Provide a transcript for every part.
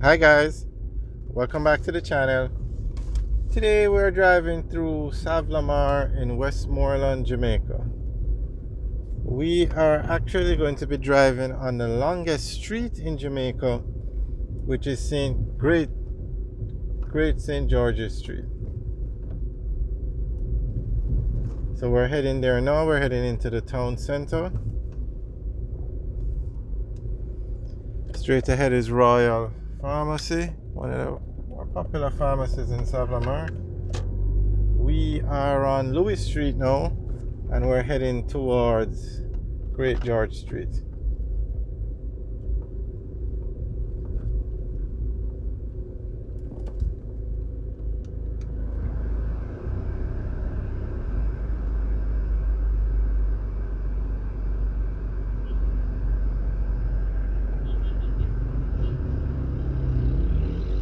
Hi guys, welcome back to the channel. Today we're driving through Savlamar in Westmoreland, Jamaica. We are actually going to be driving on the longest street in Jamaica, which is Great St. George's Street. So we're heading there now. We're heading into the town center. Straight ahead is Royal Pharmacy, one of the more popular pharmacies in Savlamar. We are on Louis Street now, and we're heading towards Great George Street.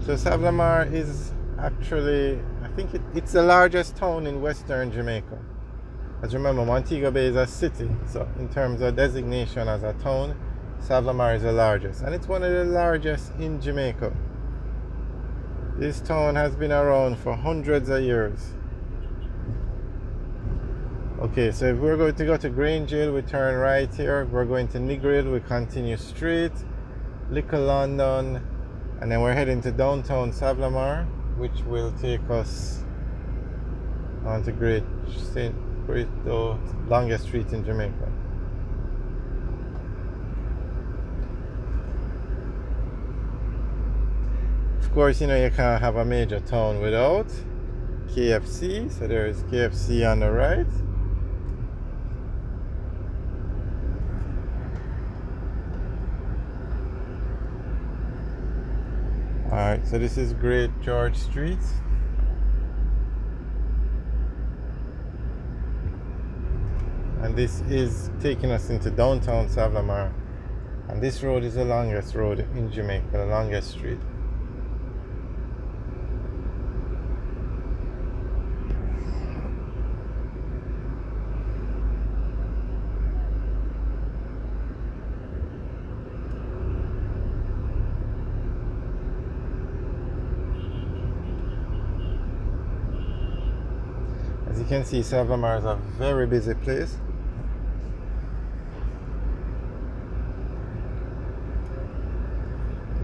So Savlamar is actually, I think it's the largest town in Western Jamaica. As you remember, Montego Bay is a city, so in terms of designation as a town, Savlamar is the largest, and it's one of the largest in Jamaica. This town has been around for hundreds of years. Okay, so if we're going to go to Grange Hill, we turn right here. We're going to Negril, we continue straight, Little London, and then we're heading to downtown Savlamar, which will take us on to the longest street in Jamaica. Of course, you can't have a major town without KFC, so there is KFC on the right. Alright, so this is Great George Street. And this is taking us into downtown Savlamar. And this road is the longest road in Jamaica, the longest street. As you can see, Savlamar is a very busy place.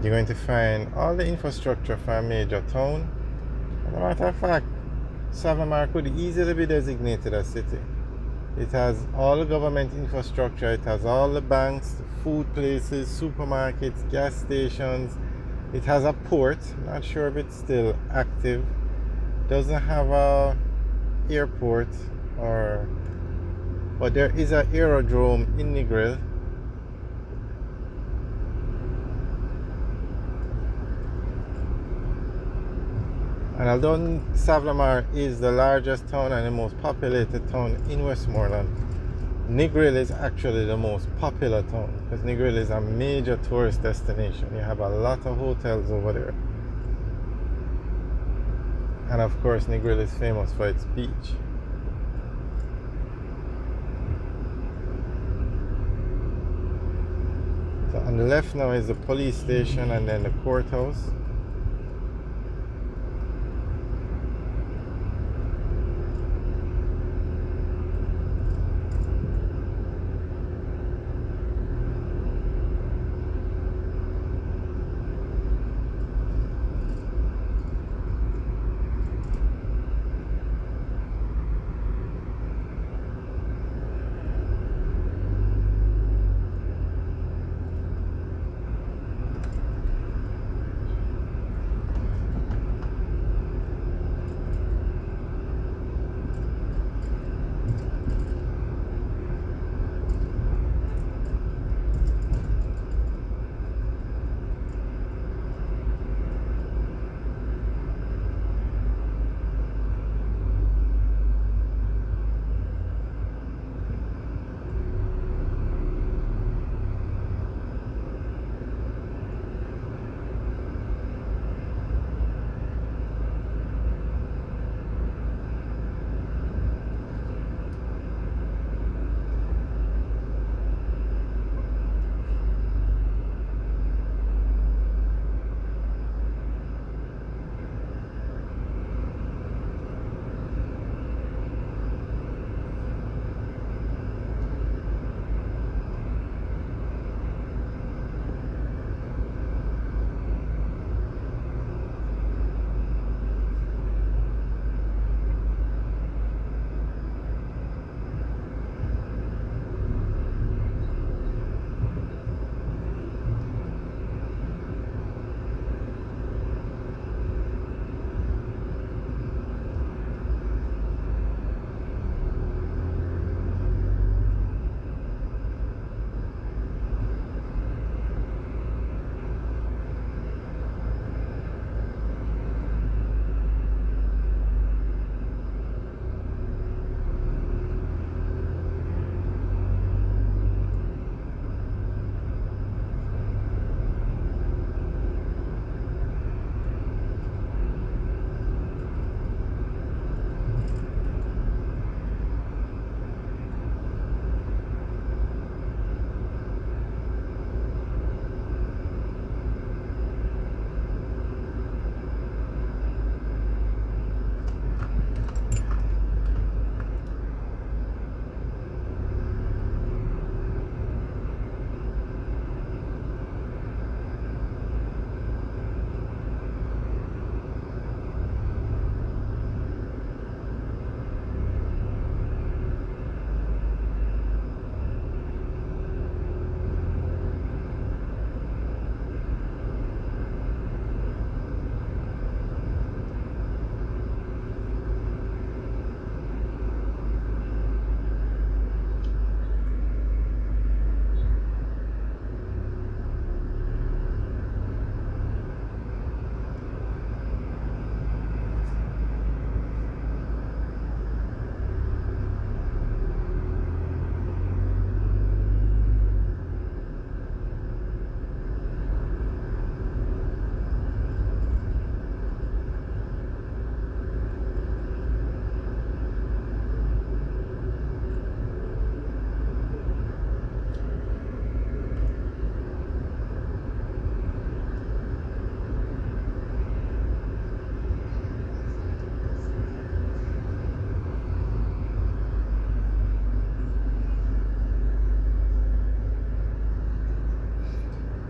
You're going to find all the infrastructure for a major town. As a matter of fact, Savlamar could easily be designated a city. It has all the government infrastructure, it has all the banks, food places, supermarkets, gas stations. It has a port, not sure if it's still active. Doesn't have a airport, but there is an aerodrome in Negril. And although Savlamar is the largest town and the most populated town in Westmoreland, Negril is actually the most popular town because Negril is a major tourist destination. You have a lot of hotels over there. And of course, Negril is famous for its beach. So on the left now is the police station and then the courthouse.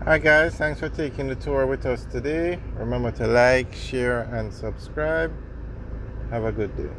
Alright guys, thanks for taking the tour with us today. Remember to like, share and subscribe. Have a good day.